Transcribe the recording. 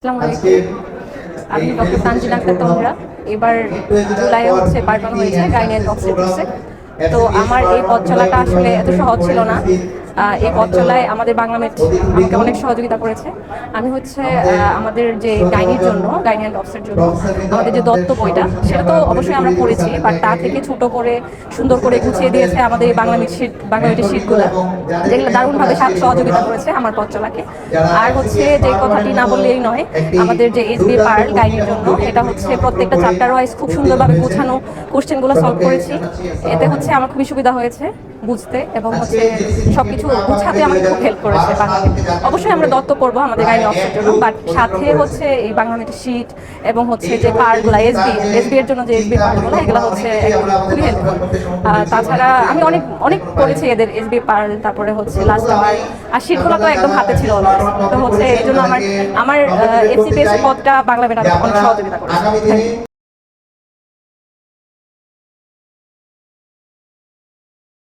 আসসালামু আলাইকুম। আমি ডক্টর তানজিন আক্তার তন্দ্রা। এবার জুলাইয়ে হচ্ছে পার্ট 1 হয়েছে গাইনি অ্যান্ড অবস্টেট্রিক্সে। তো আমার এই পথ চলাটা আসলে এত সহজ ছিল না। এই পথ চলায় আমাদের বাংলামেট আমাকে অনেক সহযোগিতা করেছে। আমি হচ্ছে আমাদের যে গাইনির জন্য, গাইনি অ্যান্ড অবস্টের জন্য আমাদের যে দত্ত বইটা, সেটা তো অবশ্যই আমরা পড়েছি, বাট তার থেকে ছোট করে সুন্দর করে গুছিয়ে দিয়েছে আমাদের এই বাংলামেটের শীটগুলো, যেগুলো দারুণভাবে সহযোগিতা করেছে আমার পথ চলাকে। আর হচ্ছে যে কথাটি না বললেই নয়, আমাদের যে এসবি পার্ল গাইনির জন্য, এটা হচ্ছে প্রত্যেকটা চ্যাপ্টার ওয়াইজ খুব সুন্দরভাবে গোছানো কোশ্চেনগুলো সলভ করেছি। এতে হচ্ছে আমার খুবই সুবিধা হয়েছে বুঝতে, এবং হচ্ছে সবকিছু গুছাতে আমাকে খুব হেল্প করেছে বাংলাতে। অবশ্যই আমরা দত্ত পড়বো আমাদের গাইনি অপশনের জন্য, বাট সাথে হচ্ছে এই বাংলামেটের শীট এবং হচ্ছে যে পার্টগুলো এসবি এর জন্য যে এসবি পার্টগুলো, এগুলো হচ্ছে খুবই হেল্পফুল। তাছাড়া আমি অনেক অনেক পড়েছি এদের এসবি পার্ল, তারপরে হচ্ছে লাস্ট আওয়ার, আর শীটগুলো তো একদম হাতে ছিল। তো হচ্ছে এই জন্য আমার আমার এফসিপিএস পদটা বাংলা মেটা অনেক সহযোগিতা করেছে।